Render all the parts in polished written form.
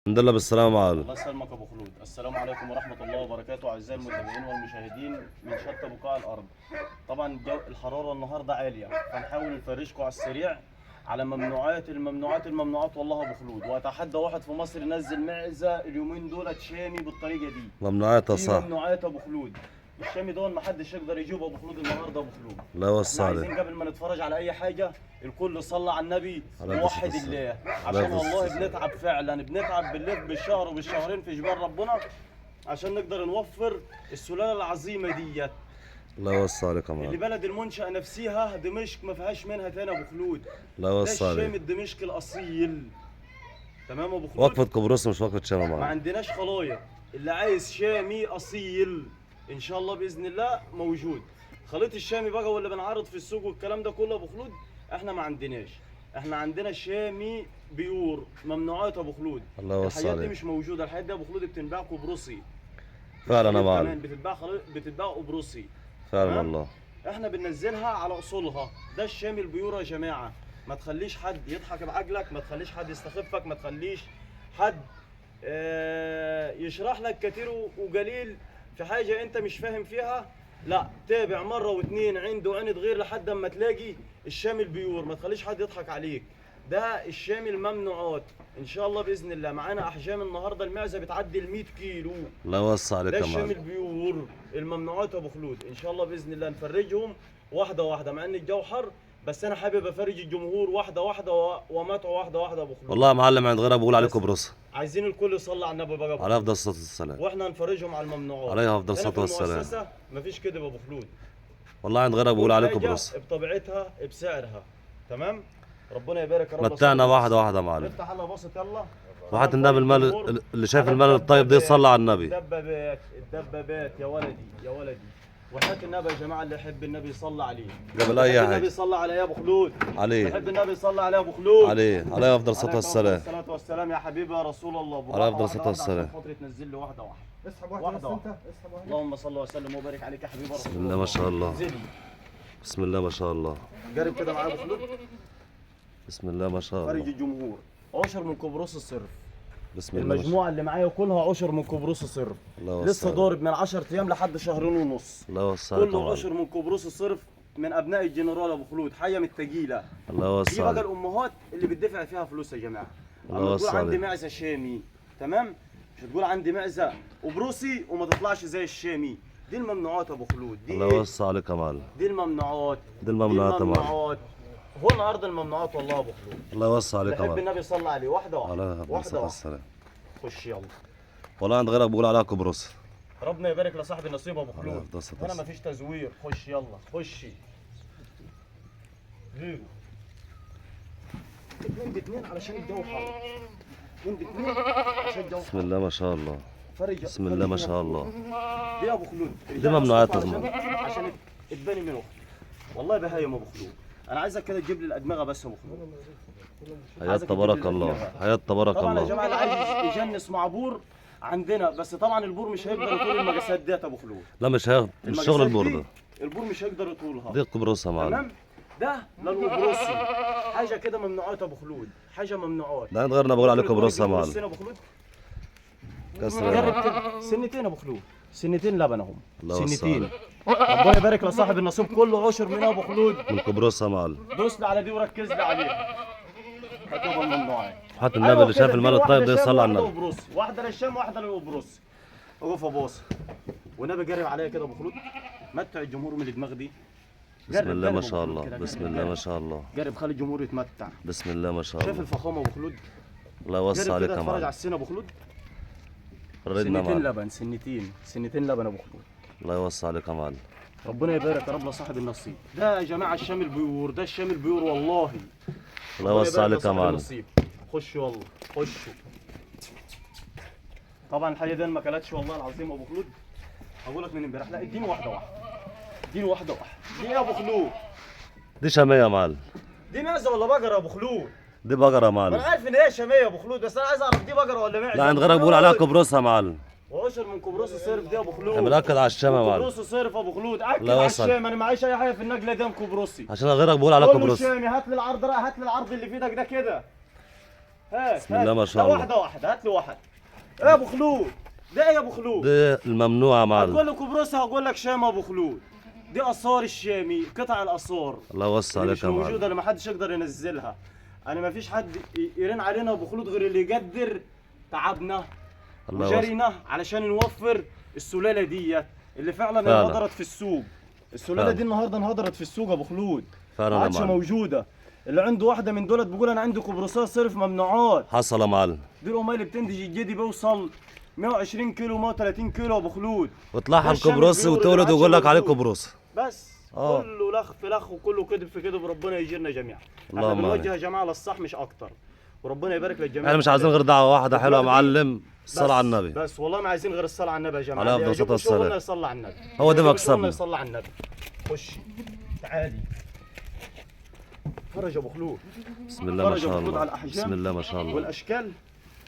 الحمد لله بالسلامة معلم. الله يسلمك يا ابو خلود. السلام عليكم ورحمه الله وبركاته اعزائي المتابعين والمشاهدين من شتى بقاع الارض. طبعا الحراره النهارده عاليه، فنحاول نفرجكم على السريع على الممنوعات والله يا ابو خلود. واتحدى واحد في مصر ينزل معزه اليومين دول شامي بالطريقه دي. ممنوعات في صح. ممنوعات يا ابو خلود. الشامي دول ما حدش يقدر يجيبه ابو خلود النهارده ابو خلود. لا وصى احنا عليك. عايزين قبل ما نتفرج على اي حاجه الكل صلى على النبي عليه ووحد الصلاة الله، والسلام. عشان عليه الصلاة والله والسلام. بنتعب فعلا، بنتعب بالليل بالشهر وبالشهرين في جبال ربنا عشان نقدر نوفر السلاله العظيمه ديت لا وصى عليك يا اللي معلم. بلد المنشأة نفسها دمشق ما فيهاش منها تاني يا ابو خلود. لا ده وصى الشام عليك. الدمشقي الاصيل. تمام يا ابو خلود. وقفة قبرص مش وقفة شام يا ما معلم. عندناش خلايا، اللي عايز شامي اصيل ان شاء الله باذن الله موجود. خليط الشامي بقى واللي بنعرض في السوق والكلام ده كله يا ابو خلود احنا ما عندناش. احنا عندنا شامي بيور ممنوعات يا ابو خلود. الله وصى الحاجات دي عليك. مش موجوده، الحاجات دي يا ابو خلود بتنباع قبرصي فعلا يا كمان معلم. بتتباع قبرصي. فعلا تمام؟ والله. احنا بننزلها على اصولها. ده الشامي البيور يا جماعه. ما تخليش حد يضحك بعقلك، ما تخليش حد يستخفك، ما تخليش حد يشرح لك كتير وقليل في حاجه انت مش فاهم فيها. لا، تابع مره واثنين عند وعند غير لحد اما تلاقي الشامي البيور. ما تخليش حد يضحك عليك. ده الشامي الممنوعات ان شاء الله باذن الله. معانا احجام النهارده المعزه بتعدي ال 100 كيلو. لا وصى عليك ده يا الشام معلم. البيور الممنوعات ابو خلود. ان شاء الله باذن الله نفرجهم واحده واحده، مع ان الجو حر بس انا حابب افرج الجمهور واحده واحده ومتعه واحده واحده ابو خلود. والله يا معلم عند غيرها بقول عليك بس قبرص. عايزين الكل يصلي على النبي بقى أبو عليه خلود. افضل الصلاة والسلام. واحنا نفرجهم على الممنوعات. عليه أفضل هنا الصلاة والسلام. في المؤسسه مفيش كده يا ابو خلود. والله عند غيرها بقول كل عليك حاجة قبرص. بطبيعتها بسعرها. تمام. ربنا يبارك يا رب. متعنا واحدة واحدة يا معلم. افتح الله بسط يلا. وحتى النبي المال اللي شايف المال الطيب ده يصلي على النبي. الدبابات يا ولدي يا ولدي. وحياة النبي يا جماعه، اللي يحب النبي يصلي عليه. قبل أي يحب النبي حاجة. يصلي عليه يا ابو خلود. عليه. يحب النبي يصلي عليه يا ابو خلود. عليه أفضل الصلاة عليك والسلام. الصلاه والسلام يا حبيبي يا رسول الله. عليه أفضل واحدة الصلاة واحدة والسلام. عشان خاطر تنزل لي واحده واحده. اسحب واحدة واحدة بس واحدة. انت اسحب واحدة. اللهم صل وسلم وبارك عليك يا حبيبي يا رسول بسم الله. الله ما شاء الله. انزلي. بسم الله ما شاء الله. قرب كده معايا يا ابو خلود. بسم الله ما شاء فرج الله. الجمهور. عشر من قبرص الصرف. بسم الله ما شاء الله. المجموعه اللي معايا كلها عشر من قبرص الصرف. الله وصى لسه عليك. ضارب من 10 ايام لحد شهرين ونص. الله وصى عليك يا كله معلم. عشر من قبرص الصرف من ابناء الجنرال ابو خلود. حاجه من التقيله. الله دي وصى بقى عليك. الامهات اللي بتدفع فيها فلوس يا جماعه. الله اما وصى تقول عندي عليك. معزه شامي، تمام؟ مش هتقول عندي معزه وبروسي وما تطلعش زي الشامي. دي الممنوعات يا ابو خلود. دي الله إيه؟ وصى عليك يا معلم. دي الممنوعات. دي الممنوعات يا معلم. الممنوعات. هو النهارده الممنوعات والله يا ابو خلود. الله وصى عليك يا بحب معلم. النبي صلى عليه واحده عليه واحده. أفضل واحده الصلاة واحده. والسلام. خش يلا. والله عند غيرك بقول عليها قبرص. ربنا يبارك لصاحب النصيب يا ابو عليه خلود. أفضل الصلاة هنا والسلام. مفيش تزوير. خش يلا خشي. غيره. اتنين باتنين علشان الجو حار. اتنين باتنين عشان الجو بسم حار. الله ما شاء الله. فرج. بسم الله ما شاء الله. دي يا ابو خلود. دي ممنوعات عشان يا عشان تباني من اختي. والله بهايم ابو خلود. انا عايزك كده تجيب لي الادمغه بس يا ابو خلود. حياة عايزك تبارك تجيب لي الله. الأدمغة. حياة تبارك طبعا يا الله. جماعه اللي عايز يجنس مع بور عندنا، بس طبعا البور مش هيقدر يطول المقاسات ديت يا ابو خلود. لا مش شغل المقاسات البور دي ده. البور مش هيقدر يطولها. دي قبرص يا معلم. تمام. ده للقبرصي. حاجه كده ممنوعات يا ابو خلود. حاجه ممنوعات. ده عند غيرنا بقول عليه قبرص يا معلم. سنة ابو خلود. كسر يا جرب معلم. كده. سنتين يا ابو خلود. سنتين لبن اهم. الله وصى سنتين. عليك. ربنا يبارك لصاحب النصيب كله عشر من ابو خلود. من قبرص يا معلم. دوس لي على دي وركز لي عليها. كتب الممنوعات. حتى النبي اللي شاف المال الطيب ده يصلي على النبي. النبي. واحده للشام واحده للقبرص. اقف ابوس. والنبي قرب عليا كده ابو خلود. متع الجمهور من الدماغ دي. بسم الله ما أبو شاء خلود الله. كده، بسم قرب، الله ما قرب. شاء الله. قرب خلي الجمهور يتمتع. بسم الله ما شاء شايف الله. الفخامه ابو خلود؟ الله وصى قرب عليك كده يا اتفرج على معلم. السن ابو خلود. ردنا سنتين معلم. لبن. سنتين لبن ابو خلود. الله يوصى عليك يا معلم. ربنا يبارك يا رب لصاحب النصيب. ده يا جماعه الشام البيور. ده الشام البيور والله. الله ربنا يوصى يبارك عليك يا لصاحب معلم. النصيب. خش يلا خشوا. طبعا الحاجه دي ما اكلتش والله العظيم ابو خلود. هقول لك من امبارح. لا اديني واحده واحده. اديني واحده واحده. دي يا ابو خلود. دي شامية يا معلم. دي معزه ولا بقره يا ابو خلود؟ دي بقرة يا ما انا معلم. عارف ان هي شاميه يا ابو خلود، بس انا عايز اعرف دي بقره ولا معزه. لا عند غيرك بقول عليها قبرص يا معلم. وعشر من قبرص الصرف دي يا ابو خلود. احنا بنأكد على الشام يا معلم. قبرص الصرف يا ابو خلود. اكد لا على وصل. الشام. انا معيش اي حاجه في النقله دي قبرصي. عشان غيرك بقول عليها قول له قبرص. الشامي هات لي العرض. هات لي العرض اللي في ايدك ده كده. هات بسم الله ما شاء لا، الله. واحده واحده، هات لي واحد. ايه يا ابو خلود؟ ده ايه يا ابو خلود؟ دي الممنوعة يا معلم. هتقول لك كبروسها، هقول لك شام ابو خلود. دي اثار الشامي، قطع الاثار الله يوسع اللي عليك مش يا موجوده، معلم. اللي ما حدش يقدر ينزلها. انا ما فيش حد يرن علينا ابو خلود غير اللي يقدر تعبنا الله يوسع. وجرينا علشان نوفر السلاله ديت اللي فعلا فعلا. انهدرت في السوق. السلاله فعلا. دي النهارده انهدرت في السوق يا ابو خلود، فعلا ما يا عادش معلم. موجوده. اللي عنده واحده من دولت بيقول انا عندي كبروسات صرف ممنوعات. حصل يا معلم. دي القمايه اللي بتنتج الجدي بيوصل 120 كيلو 130 كيلو يا ابو خلود. وطلعها ده الشام الكبروسي البيور وتولد اللي ويقول ما لك عادش عليه موجود. كبروسي. بس كله لخ في لخ وكله كذب في كذب، ربنا يجيرنا جميعا. احنا اللهم بنوجه يا آمين. جماعه للصح مش اكتر، وربنا يبارك للجميع. احنا مش عايزين غير دعوة واحدة حلوة يا دلوقتي معلم، الصلاة على النبي. بس والله ما عايزين غير الصلاة على النبي يا جماعة. عليه أفضل اللي يعجبه الصلاة والسلام. شغلنا يصلي على النبي. هو ده اللي يعجبه مكسبنا. شغلنا يصلي على النبي. خش تعالي. فرج ابو خلود. بسم الله ما فرج شاء أبو خلود الله. على الأحجام بسم الله ما شاء الله. والاشكال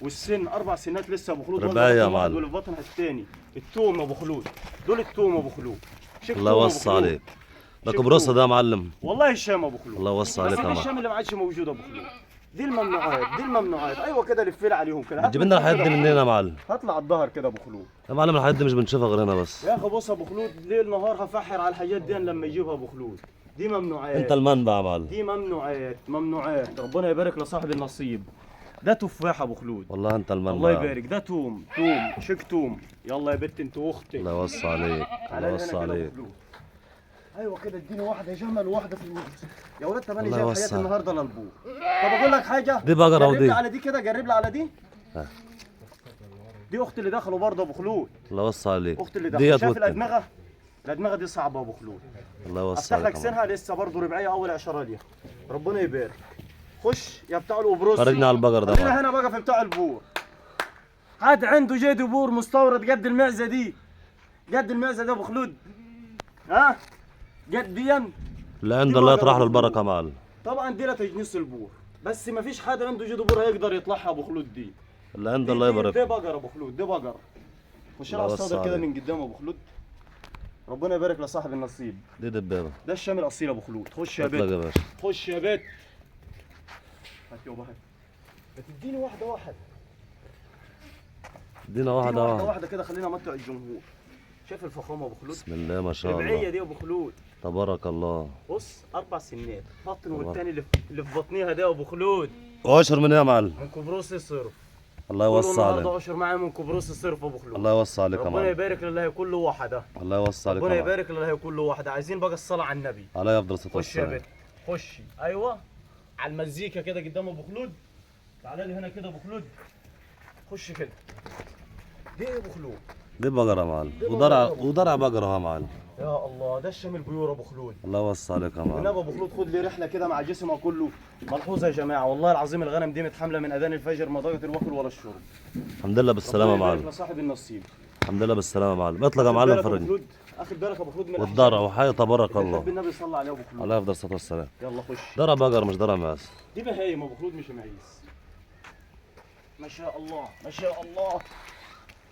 والسن. 4 سنات لسه ابو خلود. رباية يا معلم. دول في بطنها الثاني. التوم ابو خلود، دول التوم ابو خلود. شوف الله توم أبو يوسع خلود. عليك. ده شوف كبروسي توم. ده يا معلم. والله الشام ابو خلود. الله يوسع بس عليك يا دي معلم. الشام اللي ما عادش موجوده ابو خلود. دي الممنوعات، دي الممنوعات. ايوه كده لف لي عليهم كده. هات بتجيب لنا الحاجات دي منين يا معلم؟ هطلع على الظهر كده ابو خلود. يا معلم الحاجات دي مش بنشوفها غير هنا بس. يا اخي بص ابو خلود، ليل نهار هفحر على الحاجات دي لما يجيبها ابو خلود. دي ممنوعات. انت المنبع يا معلم. دي ممنوعات ممنوعات. ربنا يبارك لصاحب النصيب. ده تفاح ابو خلود. والله انت المنبع. الله يبارك. ده توم شك توم. يلا يا بت انت واختي. الله يوسع عليك. الله يوسع عليك. ايوه كده اديني واحده جمل وواحده في المجلس. يا ولاد طب انا الله جايب يوسع. حياتي النهارده للبور. طب اقول لك حاجه، دي بقرة جرب ودي. لي على دي كده، جرب لي على دي. ها. دي اختي اللي دخلوا برضه ابو خلود. الله يوسع عليك. اختي اللي دخلوا. ديت شايف وتن. الادمغه؟ الادمغه دي صعبه ابو خلود. الله يوسع افتح عليك لك يا معلم. سنها لسه برضه ربعيه اول عشرة ليها. ربنا يبارك. خش يا بتاع القبرصي. فرجنا على البقر ده خلينا معلم. هنا بقى في بتاع البور. حد عنده جدي بور مستورد قد المعزه دي؟ قد المعزه ده ابو خلود؟ ها؟ قديا؟ اللي عنده دي الله بقرة يطرح له أبو البركة خلود. يا معلم. طبعا دي لا تجنيس البور، بس ما فيش حد عنده جدي بور هيقدر يطلعها ابو خلود دي. اللي عنده الله يبارك. دي بقره ابو خلود، دي بقره. خش الله على يوسع الصدر كده عليك. من قدام ابو خلود. ربنا يبارك لصاحب النصيب. دي دبابة. ده الشام الاصيل ابو خلود. خش يا اطلق بت. يا باشا. خش يا بت. هات يابا هات. بتديني واحده واحده. ادينا واحده واحدة واحده واحدة. واحده كده، خلينا امتع الجمهور. شايف الفخامه ابو خلود؟ بسم الله ما شاء ربعيه الله. دي ابو خلود. تبارك الله. بص 4 سنات بطن، الله. والتاني اللي في بطنيها ده ابو خلود واشر من ايه يا معلم؟ من كبروسي صرف. الله كله يوسع النهارده عليك. عشر معايا من كبروسي صرف ابو خلود. الله يوسع عليك يا ربنا معلم. يبارك لله يكون له واحده. الله يوسع عليك يا ربنا معلم. يبارك لله يكون له واحده. عايزين بقى الصلاه على النبي. عليه افضل الصلاة خش يا والسلام. بت. خشي ايوه على المزيكا كده قدام ابو خلود. تعالى لي هنا كده ابو خلود. خش كده. دي ايه ابو خلود؟ دي بقرة يا معلم. دي ودرع بقرة. ودرع بقرة يا معلم. يا الله ده الشام البيور ابو خلود. الله يوسع عليك يا والنبي معلم. ابو خلود خد لي رحله كده مع جسمها كله. ملحوظه يا جماعه، والله العظيم الغنم دي متحمله من اذان الفجر ما ضاقت الوكل ولا الشرب. الحمد لله بالسلامة يا ربنا يبارك معلم. لصاحب النصيب. الحمد لله بالسلامة يا معلم. اطلق يا أخد معلم بالك أبو فرجني. خلود؟ اخد بالك ابو خلود من والضرع وحي تبارك الأحجام. الله. بيحب النبي صلى عليه ابو خلود. عليه افضل الصلاة والسلام. يلا خش. درع بقر مش درع معز. دي بهايم ابو خلود مش معيز. ما شاء الله ما شاء الله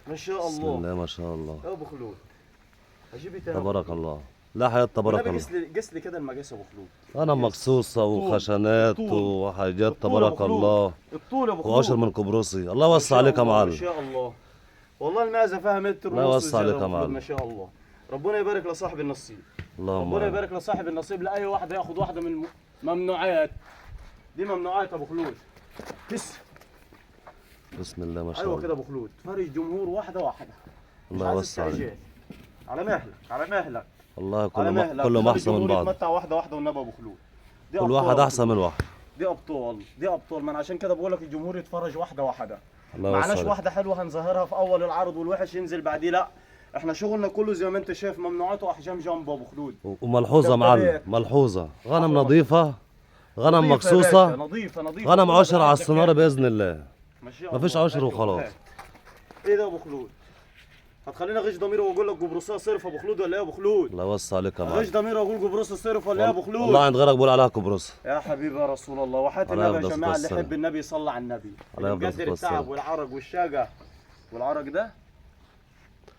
ما شاء بسم الله. الله ما شاء الله. يا ابو خلود هجيب ايه تاني؟ تبارك الله. لا حياة تبارك النبي الله. قس لي كده المقاس ابو خلود. انا مقصوصة وخشنات الطول. وحاجات الطول يا أبو تبارك خلود. الله. الطول يا ابو خلود. واشر من كبروسي. الله ما يوسع شاء عليك يا الله، معلم. ما شاء الله. والله المعزه فيها متر الله ونص يوسع عليك زيادة يا أبو خلود، معلم. ما شاء الله. ربنا يبارك لصاحب النصيب. اللهم ربنا آمين. يبارك لصاحب النصيب. لاي واحد ياخد واحده من الممنوعات. دي ممنوعات ابو خلود. كس. بسم الله ما شاء ايوه الله. كده ابو خلود. فرج جمهور واحده واحده. مش الله عايز يوسع عليك. استعجال. على مهلك على مهلك الله على كله مهلك. كله خلي احسن من الجمهور بعض. يتمتع واحده واحده والنبي ابو خلود. دي كل أبطال واحد أبو احسن خلود. من واحد. دي ابطال دي ابطال. ما أنا عشان كده بقول لك الجمهور يتفرج واحده واحده. الله يوسع معناش عليك. واحده حلوه هنظهرها في اول العرض والوحش ينزل بعديه، لا. احنا شغلنا كله زي ما انت شايف ممنوعات واحجام جنبه ابو خلود. وملحوظة معلم. دبابات. ملحوظة. غنم أحلى نظيفة. غنم نظيفة يا مقصوصة. باشا، نظيفه نظيفه. غنم كل عشر واحد على عندك السنارة يعني. بإذن الله. ما شاء مفيش الله. عشر هات وخلاص. هات. ايه ده ابو خلود؟ هتخليني اغش ضميري واقول لك جبروسها صرف ابو خلود ولا ايه يا ابو خلود؟ الله يوسع عليك يا اغش معلم. ضميري واقول جبروسها صرف ولا ايه يا ابو خلود؟ والله عند غيرك بقول عليها كبروس. يا حبيبي يا رسول الله، وحياة عليه النبي أفضل يا جماعه اللي الصلاة يحب النبي يصلي على النبي. عليه اللي أفضل مقدر الصلاة التعب والسلام. والعرق والشقه والعرق ده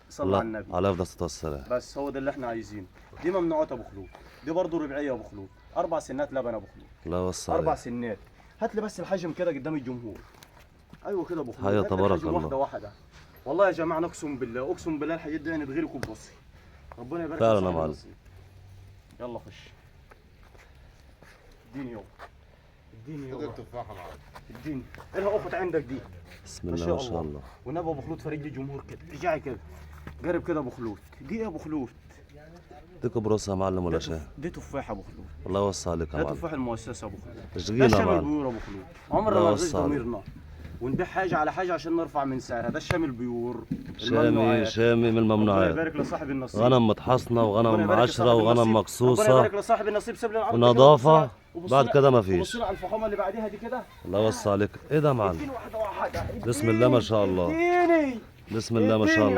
صلى الله على النبي. عليه افضل الصلاة والسلام. بس هو ده اللي احنا عايزينه. دي ممنوعات ابو خلود. دي برضه ربعيه ابو خلود. 4 سنات لبن ابو خلود. الله يوسع 4 عليك. سنات. هات لي بس الحجم كده قدام الجمهور. ايوه كده ابو خلود. حياة هات لك تبارك حجم الله. واحده واحده. والله يا جماعه اقسم بالله اقسم بالله الحاجات دي هندغي لكم ببصي. ربنا يبارك فعلا لصاحب يا معلم. النصيب. يلا خش. اديني يابا. اديني خد يابا. التفاحه معاك. اديني. الها اخت عندك دي. بسم الله ما شاء الله. والنبي ابو خلود فريق الجمهور كده. ارجعي كده. جرب كده ابو خلود. دي يا ابو خلود. ديك بروسها يا معلم ولا شاي؟ دي تفاح ابو خلود. الله يوسع عليك يا ده معلم. تفاح المؤسسه ابو خلود. ده اشجينا يا شامل معلم. البيور ابو خلود. عمرنا الله ما نغش يوسع عليك. ضميرنا ونبيع حاجه على حاجه عشان نرفع من سعرها. ده الشامل البيور. شامي شامي من ربنا الممنوعات. يبارك لصاحب النصيب. غنم متحصنة ربنا وغنم يبارك عشرة لصاحب وغنم النصيب. مقصوصة ربنا يبارك لصاحب النصيب. سيب لي العرض كده ونظافة. وبص بعد لي- كده وبص مفيش. لي على الفخامه اللي بعديها دي كده. الله يوسع عليك. ايه ده يا معلم؟ اديني واحده واحده. بسم الله ما شاء الله. اديني. بسم الله ما شاء الله.